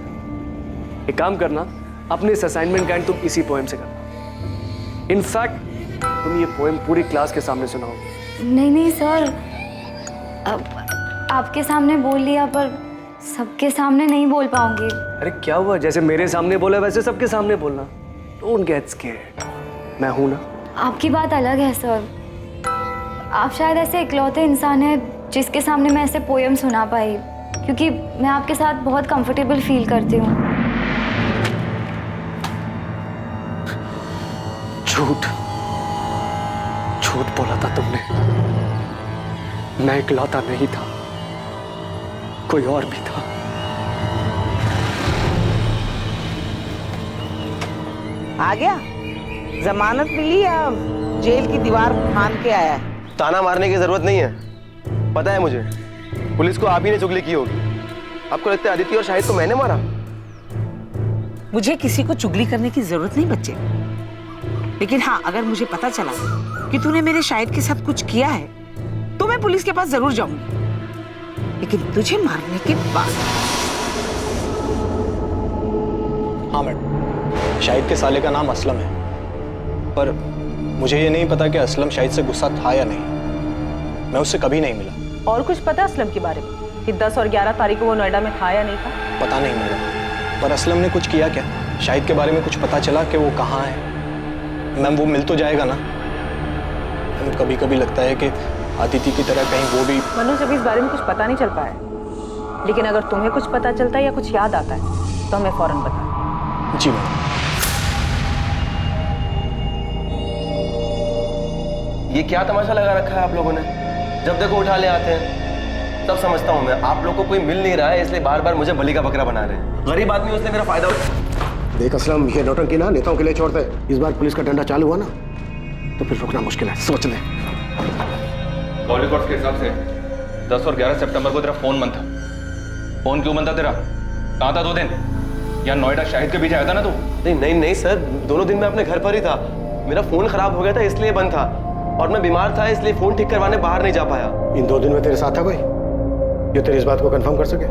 एक काम करना, अपने इस असाइनमेंट का एंड तुम इसी पोएम से करना। इनफैक्ट तुम ये पोएम पूरी क्लास के सामने सुनाओगे। नहीं नहीं सर, अब आपके सामने बोल लिया पर सबके सामने नहीं बोल पाऊंगी। अरे क्या हुआ, जैसे मेरे सामने बोला वैसे सबके सामने बोलना। डोंट गेट स्कैर्ड, मैं हूं ना। आपकी बात अलग है सर, आप शायद ऐसे इकलौते इंसान हैं जिसके सामने मैं ऐसे पोएम सुना पाई, क्योंकि मैं आपके साथ बहुत कंफर्टेबल फील करती हूँ। झूठ झूठ बोला था तुमने। मैं इकलौता नहीं था, कोई और भी था। आ गया? जमानत मिली या जेल की दीवार फांद के आया है? ताना मारने की जरूरत नहीं है, पता है मुझे। पुलिस को आप ही ने चुगली की होगी। आपको लगता है अदिति और शाहिद को मैंने मारा? मुझे किसी को चुगली करने की जरूरत नहीं बच्चे, लेकिन हाँ, अगर मुझे पता चला कि तूने मेरे शाहिद के साथ कुछ किया है तो मैं पुलिस के पास जरूर जाऊंगी, लेकिन तुझे मारने के बाद। हाँ मैडम, शाहिद के साले का नाम असलम है, पर मुझे ये नहीं पता कि असलम शाहिद से गुस्सा था या नहीं। मैं उससे कभी नहीं मिला। और कुछ पता असलम के बारे में कि 10 और 11 तारीख को वो नोएडा में था या नहीं था? पता नहीं मैडम, पर असलम ने कुछ किया क्या? शाहिद के बारे में कुछ पता चला कि वो कहाँ है? मैम वो मिल तो जाएगा ना? कभी कभी लगता है कि अदिति की तरह कहीं वो भी। मनोज, अभी इस बारे में कुछ पता नहीं चल पाया, लेकिन अगर तुम्हें कुछ पता चलता है या कुछ याद आता है तो हमें फौरन बता। जी मैम। ये क्या तमाशा लगा रखा है आप लोगों ने? जब देखो उठा ले आते हैं। सब समझता हूँ मैं, आप लोग को कोई मिल नहीं रहा है इसलिए बार बार मुझे बलि का बकरा बना रहे हैं। गरीब आदमी, उसने मेरा फायदा देख असलम, ये नौटंकी ना नेताओं के लिए छोड़ते हैं। इस बार पुलिस का डंडा चालू हुआ ना तो फिर रुकना मुश्किल है, सोच ले। कॉल रिकॉर्ड्स के हिसाब से 10 और 11 सितंबर को तेरा फोन बंद था। फोन क्यों बंद था तेरा? कहाँ था 2 दिन? या नोएडा शाहिद के पीछे आया था ना तू? नहीं सर, दोनों दिन मैं अपने घर पर ही था। मेरा फोन खराब हो गया था इसलिए बंद था, और मैं बीमार था इसलिए फोन ठीक करवाने बाहर नहीं जा पाया। इन 2 दिन में तेरे साथ था कोई जो तेरी इस बात को कंफर्म कर सके?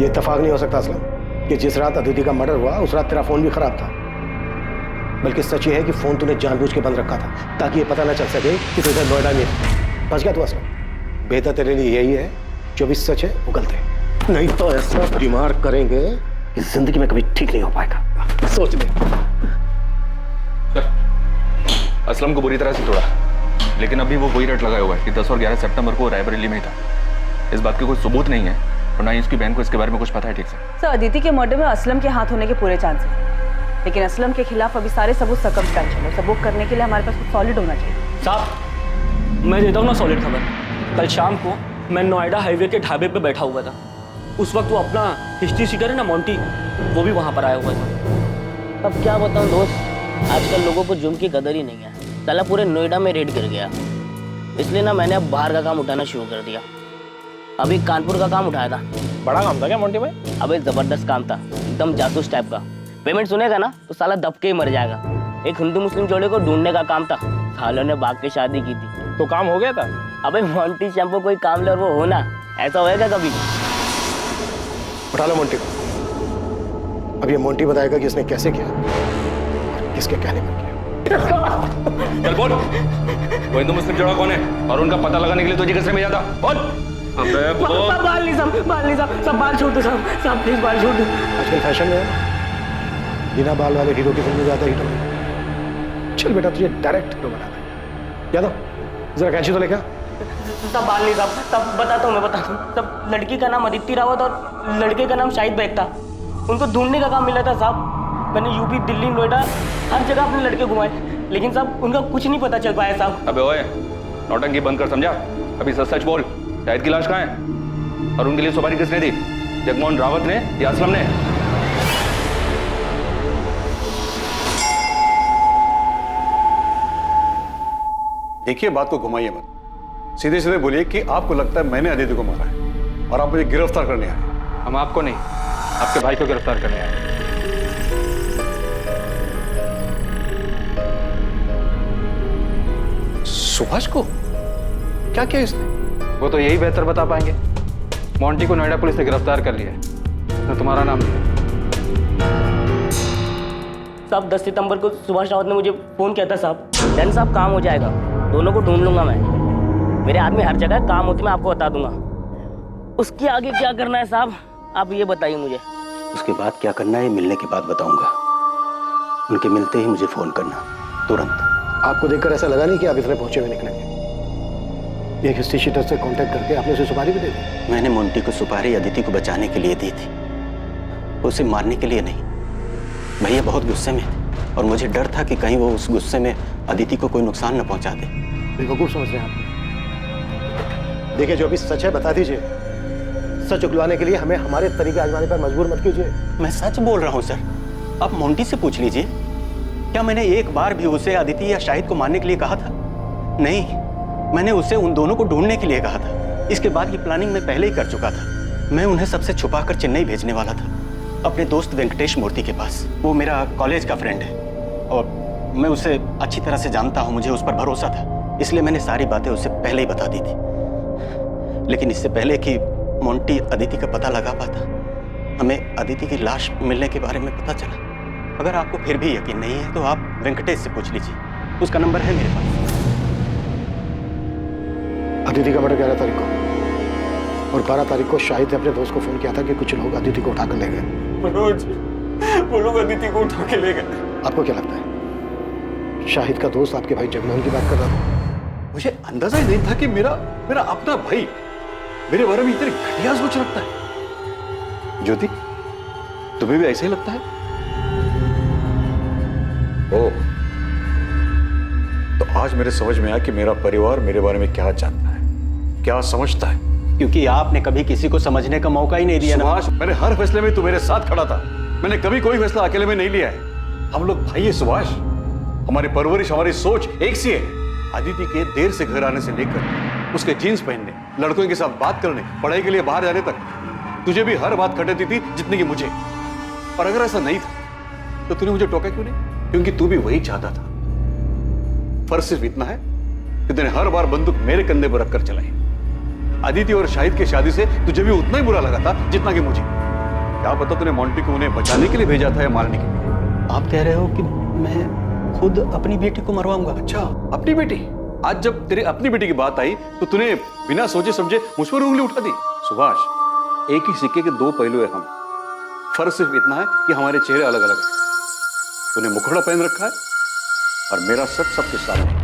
ये इत्तेफाक नहीं हो सकता असलम कि जिस रात अदिति का मर्डर हुआ उस रात तेरा फोन भी खराब था। बल्कि सच ये है कि फोन तूने जानबूझ के बंद रखा था ताकि ये पता ना चल सके कि तू इधर नोएडा में फंस गया। तू असलम, बेहतर तेरे लिए यही है जो भी सच है वो गलत है, नहीं तो ऐसा बीमार करेंगे कि जिंदगी में कभी ठीक नहीं हो पाएगा। सोच ले। असलम को बुरी तरह से तोड़ा, लेकिन अभी वो वही रट लगाया हुआ है कि 10 और 11 सितंबर को रायबरेली में ही था। इस बात के कोई सबूत नहीं है और ना ही उसकी बहन को इसके बारे में कुछ पता है ठीक से। सर, अदिति के मर्डर में असलम के हाथ होने के पूरे चांसेस हैं, लेकिन असलम के खिलाफ अभी सारे सबूत सर्कमस्टेंशियल है। सबूत करने के लिए हमारे पास कुछ सॉलिड होना चाहिए। साहब, मैं देता हूँ ना सॉलिड खबर। कल शाम को मैं नोएडा हाईवे के ढाबे पे बैठा हुआ था। उस वक्त वो अपना हिस्ट्री सीटर है ना मोंटी, वो भी वहाँ पर आया हुआ था। अब क्या बताऊँ दोस्त, आजकल लोगों को जुर्म की कदर ही नहीं है। साला पूरे नोएडा में रेड कर गया, इसलिए ना मैंने अब बाहर का काम उठाना शुरू कर दिया। अभी कानपुर का काम उठाया था। बड़ा काम था क्या मोंटी भाई? अबे जबरदस्त काम था, एकदम जासूस टाइप का। पेमेंट सुनेगा ना तो साला दब के ही मर जाएगा। एक हिंदू मुस्लिम जोड़े को ढूंढने का काम था, सालों ने भाग के शादी की थी। तो काम हो गया था? अबे मोंटी शैम्पू कोई काम ले और वो होना, ऐसा होएगा कभी? उठा लो मोंटी को। अब ये मोंटी बताएगा कि इसने कैसे किया, किसके कहने पर किया। चल बोल, वो हिंदू मुस्लिम जोड़ा कौन है और उनका पता लगाने के लिए तुझे किसने भेजा था? बोल। अबे बोल। बाल नहीं साहब, सब बाल छोड़ दो साहब, प्लीज बाल छोड़ दो। आजकल फैशन में है ना, बिना बाल वाले हीरो की फिल्म ज्यादा हिट हो। चल बेटा, तुझे डायरेक्ट हीरो बनाते हैं। यादव, जरा कैंची तो लेकर। सब बाल नहीं साहब, सब बताता हूँ मैं बताता हूँ। सब लड़की का नाम अदिति रावत और लड़के का नाम शाहिद बेग था। उनको ढूंढने का काम मिला था साहब। मैंने यूपी, दिल्ली, नोएडा हर जगह अपने लड़के घुमाए, लेकिन साहब उनका कुछ नहीं पता चल पाया साहब। अबे ओए, नौटंकी बंद कर, समझा? अभी सच सच बोल, शाहिद की लाश कहाँ है और उनके लिए सुपारी किसने दी? जगमोहन रावत ने या असलम ने? देखिए, बात को घुमाइए मत, सीधे सीधे बोलिए कि आपको लगता है मैंने अदिति को मारा है और आप मुझे गिरफ्तार करने आए। हम आपको नहीं, आपके भाई को गिरफ्तार करने आए। सुभाष को क्या किया इसने? वो तो यही बेहतर बता पाएंगे। मोंटी को नोएडा पुलिस ने गिरफ्तार कर लिया है, उसने तुम्हारा नाम लिया। साहब 10 सितंबर को सुभाष रावत ने मुझे फ़ोन किया था साहब। डन साहब, काम हो जाएगा, दोनों को ढूंढ लूंगा मैं। मेरे आदमी हर जगह काम होती, मैं आपको बता दूंगा। उसके आगे क्या करना है साहब, आप ये बताइए मुझे। उसके बाद क्या करना है मिलने के बाद बताऊंगा। उनके मिलते ही मुझे फोन करना, तुरंत। आपको देखकर ऐसा लगा नहीं कि आप इतने पहुंचे हुए निकलेंगे। एक हिस्ट्री शीटर से कांटेक्ट करके आपने उसे सुपारी भी दे दी? मैंने मोंटी को सुपारी अदिति को बचाने के लिए दी थी, उसे मारने के लिए नहीं। भैया बहुत गुस्से में थे और मुझे डर था कि कहीं वो उस गुस्से में अदिति को कोई नुकसान न पहुंचा दे। बेवकूफ समझ रहे हैं आप। देखिए, जो अभी सच है बता दीजिए। सच उगलवाने के लिए हमें हमारे तरीके आजमाने पर मजबूर मत कीजिए। मैं सच बोल रहा हूँ सर, आप मोंटी से पूछ लीजिए। क्या मैंने एक बार भी उसे अदिति या शाहिद को मारने के लिए कहा था? नहीं, मैंने उसे उन दोनों को ढूंढने के लिए कहा था। इसके बाद की प्लानिंग मैं पहले ही कर चुका था। मैं उन्हें सबसे छुपाकर चेन्नई भेजने वाला था, अपने दोस्त वेंकटेश मूर्ति के पास। वो मेरा कॉलेज का फ्रेंड है और मैं उसे अच्छी तरह से जानता हूँ, मुझे उस पर भरोसा था, इसलिए मैंने सारी बातें उसे पहले ही बता दी थी। लेकिन इससे पहले कि मोंटी अदिति का पता लगा पाता, हमें अदिति की लाश मिलने के बारे में पता चला। अगर आपको फिर भी यकीन नहीं है तो आप वेंकटेश से पूछ लीजिए, उसका नंबर है मेरे पास। अदिति का मर्डर 11 तारीख को और 12 तारीख को शाहिद ने अपने दोस्त को फोन किया था कि कुछ लोग अदिति को उठाकर ले गए। मनोज, वो लोग अदिति को उठा के ले गए। आपको क्या लगता है शाहिद का दोस्त आपके भाई जगमोहन की बात कर रहा था? मुझे अंदाजा ही नहीं था कि मेरा अपना भाई मेरे बारे में इतनी घटिया सोच रखता है। ज्योति, तुम्हें भी ऐसा ही लगता है? ओह, तो आज मेरे समझ में आया कि मेरा परिवार मेरे बारे में क्या जानता है, क्या समझता है। क्योंकि आपने कभी किसी को समझने का मौका ही नहीं दिया ना। सुभाष, मैंने हर फैसले में तू मेरे साथ खड़ा था। मैंने कभी कोई फैसला अकेले में नहीं लिया है। हम लोग भाई है सुभाष, हमारी परवरिश, हमारी सोच एक सी है। अदिति के देर से घर आने से लेकर उसके जीन्स पहनने, लड़कों के साथ बात करने, पढ़ाई के लिए बाहर जाने तक तुझे भी हर बात खटेती थी जितनी कि मुझे। और अगर ऐसा नहीं था तो तूने मुझे टोका क्यों नहीं? क्योंकि तू भी वही चाहता था। फर्क सिर्फ इतना है कि तूने हर बार बंदूक मेरे कंधे पर रखकर चलाई। अदिति और शाहिद की शादी से तुझे भी उतना ही बुरा लगा था जितना कि मुझे। क्या पता तूने मोंटी को उन्हें बचाने के लिए भेजा था या मारने के लिए। आप कह रहे हो कि मैं खुद अपनी बेटी को मरवाऊंगा? अच्छा, अपनी बेटी? आज जब तेरे अपनी बेटी की बात आई तो तूने बिना सोचे समझे मुझ पर उंगली उठा दी। सुभाष, एक ही सिक्के के दो पहलू है हम। फर्क सिर्फ इतना है कि हमारे चेहरे अलग अलग हैं। तूने मुखड़ा पहन रखा है और मेरा सच सबके सामने।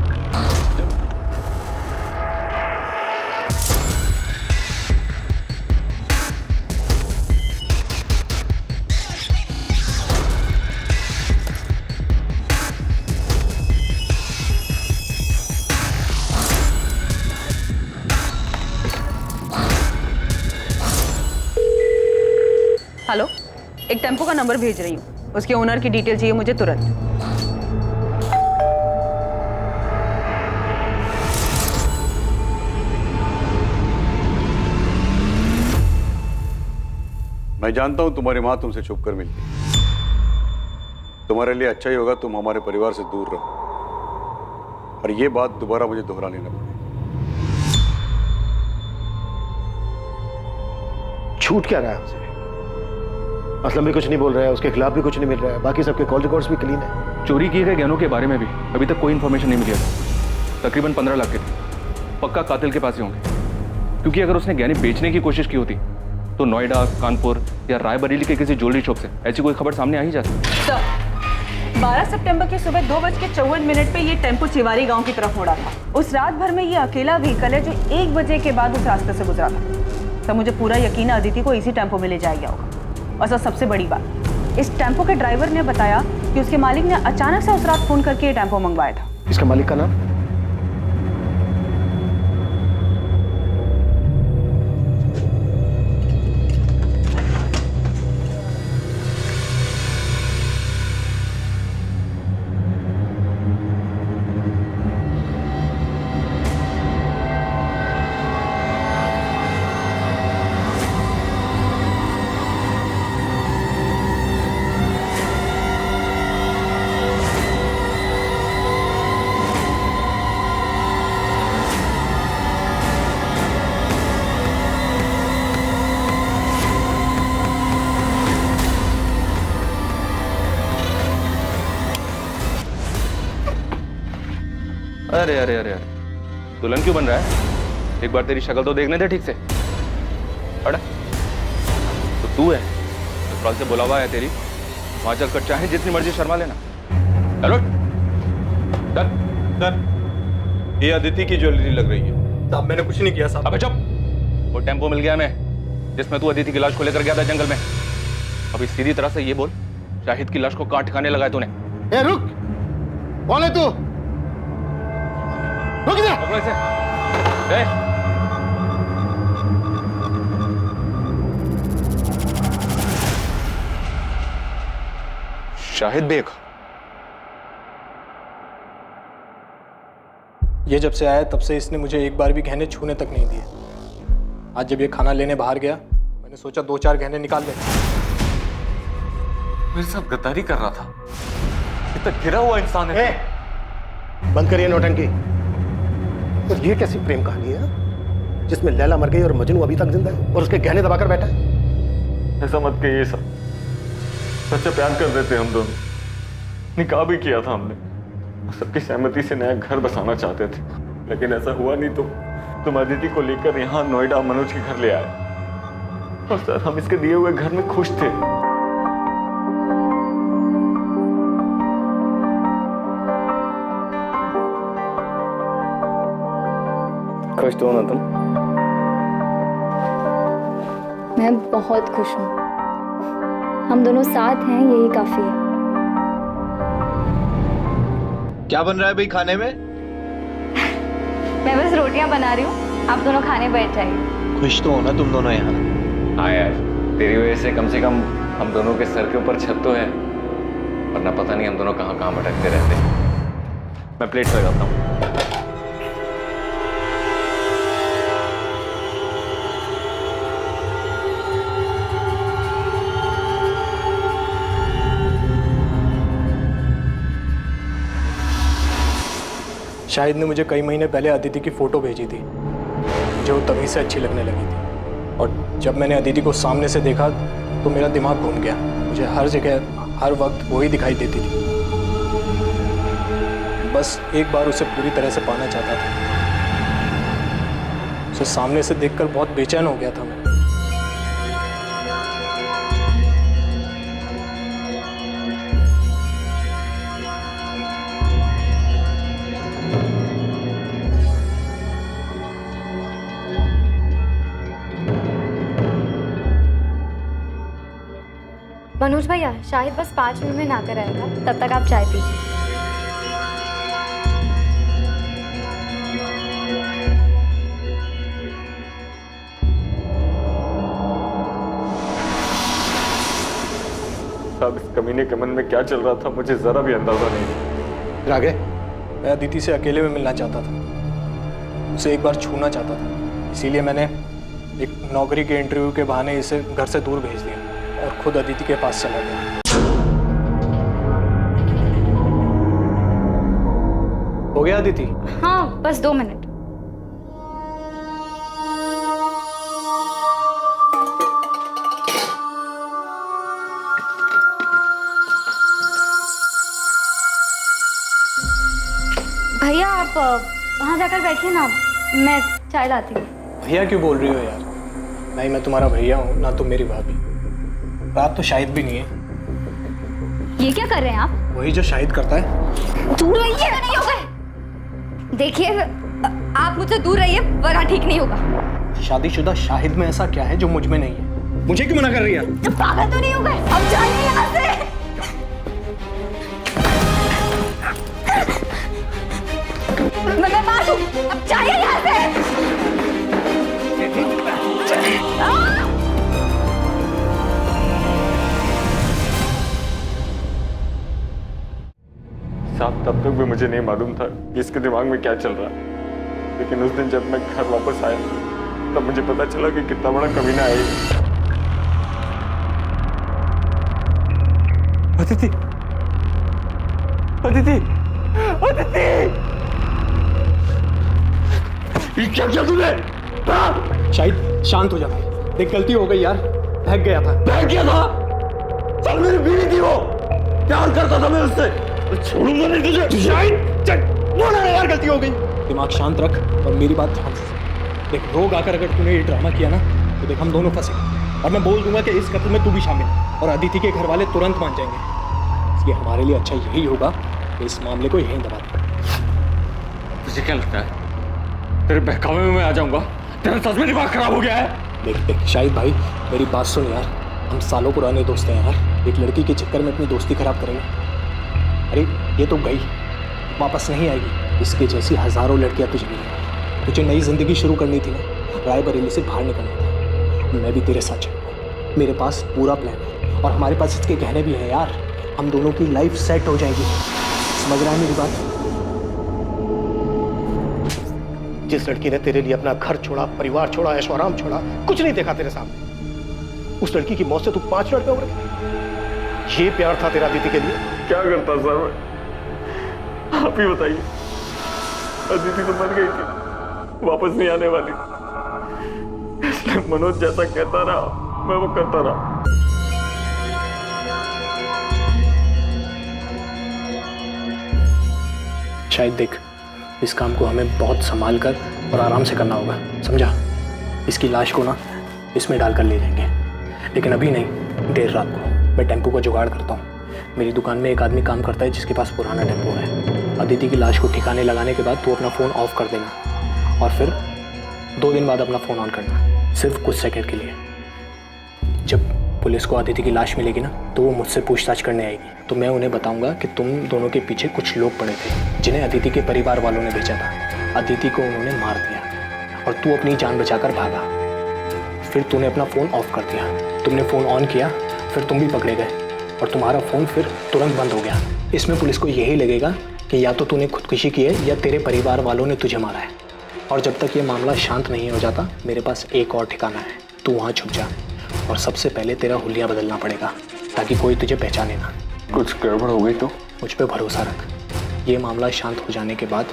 हेलो, एक टेम्पो का नंबर भेज रही हूँ, उसके ओनर की डिटेल चाहिए मुझे तुरंत। मैं जानता हूं तुम्हारी मां तुमसे छुप कर मिलती है। तुम्हारे लिए अच्छा ही होगा तुम हमारे परिवार से दूर रहो और ये बात दोबारा मुझे दोहरानी न पड़े। छूट क्या रहा है हमसे? असलम भी कुछ नहीं बोल रहा है, उसके खिलाफ भी कुछ नहीं मिल रहा है, बाकी सबके कॉल रिकॉर्ड्स भी क्लीन है। चोरी किए गए गहनों के बारे में भी अभी तक कोई इन्फॉर्मेशन नहीं मिली है। तकरीबन 15 लाख के थे, पक्का कातिल के पास ही होंगे। क्योंकि अगर उसने गहने बेचने की कोशिश की होती तो नोएडा, कानपुर या रायबरेली के किसी ज्वेलरी शॉप से ऐसी कोई खबर सामने आ ही जाती। 12 सितंबर की सुबह 2:54 पे ये टेम्पो चिवारी गांव की तरफ मुड़ा था। उस रात भर में ये अकेला व्हीकल है जो 1 बजे के बाद उस रास्ते से गुजरा था। तब मुझे पूरा यकीन है अदिति को इसी टेम्पो में ले जाया गया होगा। और सबसे बड़ी बात, इस टेम्पो के ड्राइवर ने बताया कि उसके मालिक ने अचानक से उस रात फोन करके ये टेम्पो मंगवाया था। इसका मालिक का नाम? अरे अरे अरे अरे, दुल्हन क्यों बन रहा है? एक बार तेरी शक्ल तो देखने दे ठीक से। अड़ा तो तू है, ससुराल से बुलावा है तेरी, वहां चलकर चाहे जितनी मर्जी शर्मा लेना। चलो चल। सर, ये अदिति की ज्वेलरी लग रही है। साहब मैंने कुछ नहीं किया साहब। अबे चुप, वो टेम्पो मिल गया हमें जिसमें तू अदिति की लाश को लेकर गया था जंगल में। अभी सीधी तरह से ये बोल, शाहिद की लाश को कहां ठिकाने लगाया तूने? ए रुक, कौन है तू? रुक जा। पकड़ो इसे। ए, शाहिद बेग। ये जब से आया तब से इसने मुझे एक बार भी गहने छूने तक नहीं दिए। आज जब ये खाना लेने बाहर गया, मैंने सोचा 2-4 गहने निकाल ले। मेरे साथ गद्दारी कर रहा था। इतना गिरा हुआ इंसान है। बंद करिए नौटंकी। और ये कैसी प्रेम कहानी है जिसमें लैला मर गई और मजनू अभी तक जिंदा है और उसके गहने दबाकर बैठा है? ऐसा मत कहिए सर, सच्चा प्यार कर देते हम दोनों, निकाह भी किया था हमने, सबकी सहमति से नया घर बसाना चाहते थे, लेकिन ऐसा हुआ नहीं। तो तुम अदिति को लेकर यहाँ नोएडा मनोज के घर ले आए और सर हम इसके दिए हुए घर में खुश थे। खुश तो हो ना तुम? मैं बहुत खुश हूँ। हम दोनों साथ हैं, यही काफी है। क्या बन रहा है भाई खाने में? मैं बस रोटियां बना रही हूँ, आप दोनों खाने बैठ जाइए। खुश तो हो ना तुम दोनों यहाँ? हाँ यार, तेरी वजह से कम हम दोनों के सर के ऊपर छत तो है, वरना पता नहीं हम दोनों कहाँ कहाँ भटकते रहते हैं। मैं प्लेट लगाता हूँ। शाहिद ने मुझे कई महीने पहले अदिति की फ़ोटो भेजी थी, मुझे वो तभी से अच्छी लगने लगी थी। और जब मैंने अदिति को सामने से देखा तो मेरा दिमाग घूम गया। मुझे हर जगह हर वक्त वही दिखाई देती थी। बस एक बार उसे पूरी तरह से पाना चाहता था। उसे सामने से देखकर बहुत बेचैन हो गया था मैं। मनोज भैया, शाहिद बस 5 मिनट में ना कर आएगा, तब तक आप चाय पीजिए। साहब इस कमीने के मन में क्या चल रहा था मुझे जरा भी अंदाजा नहीं। फिर आगे मैं अदिति से अकेले में मिलना चाहता था, उसे एक बार छूना चाहता था। इसीलिए मैंने एक नौकरी के इंटरव्यू के बहाने इसे घर से दूर भेज दिया और खुद अदिति के पास चला गया। हो गया अदिति? हाँ, बस 2 मिनट। भैया आप वहाँ जाकर बैठिए ना, मैं चाय लाती हूँ। भैया क्यों बोल रही हो यार? नहीं, मैं तुम्हारा भैया हूँ ना तुम मेरी भाभी। बात तो शाहिद भी नहीं है। ये क्या कर रहे हैं आप? वही जो शाहिद करता है। दूर रहिए। नहीं होगा। देखिए आप मुझसे दूर रहिए वरना ठीक नहीं होगा। शादीशुदा शाहिद में ऐसा क्या है जो मुझ में नहीं है? मुझे क्यों मना कर रही है? पागल तो नहीं हो गए? अब जाइए यहाँ से। मैं मार दूं। अब जाइए यहाँ से। साहब तब तक भी मुझे नहीं मालूम था कि इसके दिमाग में क्या चल रहा है, लेकिन उस दिन जब मैं घर वापस आया तब मुझे पता चला कि कितना बड़ा कमीना है ये। अदिति, अदिति, अदिति! ये क्या किया तूने? शाहिद शांत हो जा। देख गलती हो गई यार, बहक गया था। बहक गया था? चल मेरी बीवी थी वो, प्यार करता था मैं उससे, छोड़ूंगा नहीं तुझे। शाहिद ना यार, गलती हो गई। दिमाग शांत रख और मेरी बात ध्यान से सुन। देख, रोग आकर अगर तूने ये ड्रामा किया ना तो देख हम दोनों फंसेंगे और मैं बोल दूंगा कि इस कत्ल में तू भी शामिल है और अदिति के घर वाले तुरंत मान जाएंगे। इसलिए हमारे लिए अच्छा यही होगा कि इस मामले को यहीं दबा दे। तुझे क्या लगता है तेरे बहकावे में मैं आ जाऊंगा? तेरा सच में दिमाग खराब हो गया है? देख शाहिद भाई, मेरी बात सुन यार, हम सालों पुराने दोस्त हैं यार। एक लड़की के चक्कर में अपनी दोस्ती खराब करेंगे? अरे ये तो गई, वापस नहीं आएगी। इसके जैसी हजारों लड़कियां तुझे मिलेंगी। तुझे नई जिंदगी शुरू करनी थी ना, रायबरेली से बाहर निकलना था। मैं भी तेरे साथ चलूंगा। मेरे पास पूरा प्लान है और हमारे पास इसके गहने भी हैं यार। हम दोनों की लाइफ सेट हो जाएगी। समझ रहा है मेरी बात? जिस लड़की ने तेरे लिए अपना घर छोड़ा, परिवार छोड़ा, ऐशो आराम छोड़ा, कुछ नहीं देखा तेरे सामने, उस लड़की की मौत से तू 5 मिनट में उड़ गया। ये प्यार था तेरा अदिति के लिए? क्या करता सर, आप ही बताइए। अदिति तो मर गई थी, वापस नहीं आने वाली। इसलिए मनोज जैसा कहता रहा, मैं वो करता रहा। शायद देख, इस काम को हमें बहुत संभाल कर और आराम से करना होगा, समझा? इसकी लाश को ना इसमें डालकर ले जाएंगे, लेकिन अभी नहीं, देर रात को। मैं टेम्पो का जुगाड़ करता हूँ। मेरी दुकान में एक आदमी काम करता है जिसके पास पुराना टेम्पो है। अदिति की लाश को ठिकाने लगाने के बाद तू अपना फ़ोन ऑफ कर देना और फिर 2 दिन बाद अपना फ़ोन ऑन करना, सिर्फ कुछ सेकंड के लिए। जब पुलिस को अदिति की लाश मिलेगी ना तो वो मुझसे पूछताछ करने आएगी, तो मैं उन्हें बताऊंगा कि तुम दोनों के पीछे कुछ लोग पड़े थे जिन्हें अदिति के परिवार वालों ने भेजा था। अदिति को उन्होंने मार दिया और तू अपनी जान बचाकर भागा। फिर तूने अपना फ़ोन ऑफ कर दिया, तुमने फ़ोन ऑन किया, फिर तुम भी पकड़े गए और तुम्हारा फ़ोन फिर तुरंत बंद हो गया। इसमें पुलिस को यही लगेगा कि या तो तूने खुदकुशी की है या तेरे परिवार वालों ने तुझे मारा है। और जब तक ये मामला शांत नहीं हो जाता, मेरे पास एक और ठिकाना है, तू वहाँ छुप जा और सबसे पहले तेरा हुलिया बदलना पड़ेगा ताकि कोई तुझे पहचाने ना। कुछ गड़बड़ हो गई तो? मुझ पे भरोसा रख। ये मामला शांत हो जाने के बाद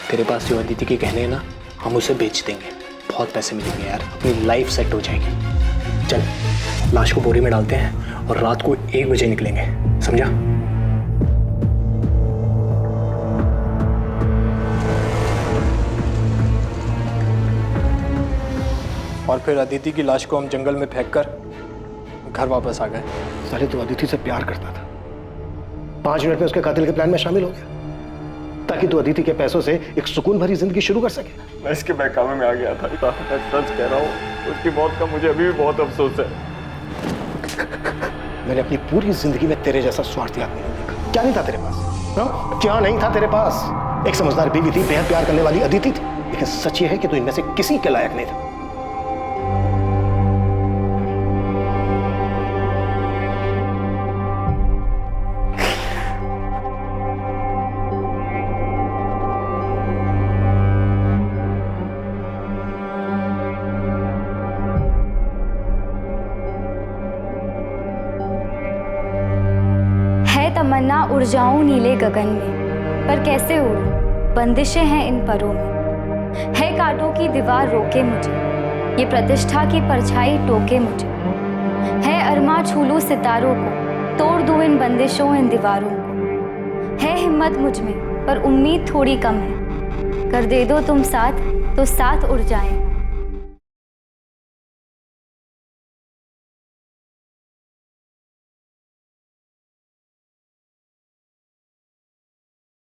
तेरे पास जो अदिति के गहने हैं ना, हम उसे बेच देंगे, बहुत पैसे मिलेंगे यार, अपनी लाइफ सेट हो जाएगी। चल, लाश को बोरी में डालते हैं और रात को 1 बजे निकलेंगे, समझा? और फिर अदिति की लाश को हम जंगल में फेंककर घर वापस आ गए। साले तू अदिति से प्यार करता था, 5 मिनट में उसके कातिल के प्लान में शामिल हो गया ताकि तू अदिति के पैसों से एक सुकून भरी जिंदगी शुरू कर सके। मैं इसके बहकावे में आ गया था। मैं सच कह रहा हूँ, उसकी मौत का मुझे अभी भी बहुत अफसोस है। मैंने अपनी पूरी जिंदगी में तेरे जैसा स्वार्थी आदमी नहीं देखा। क्या नहीं था तेरे पास? हाँ? क्या नहीं था तेरे पास? एक समझदार बीवी थी, बेहद प्यार करने वाली अदिति थी, लेकिन सच ये है कि तू इनमें से किसी के लायक नहीं था। तमन्ना उड़ जाऊं नीले गगन में, पर कैसे उड़ूं, बंदिशें हैं इन परों में। है कांटों की दीवार रोके मुझे, ये प्रतिष्ठा की परछाई टोके मुझे। है अरमा छू लूं सितारों को, तोड़ दूं इन बंदिशों इन दीवारों को। है हिम्मत मुझ में पर उम्मीद थोड़ी कम है, कर दे दो तुम साथ तो साथ उड़ जाएं।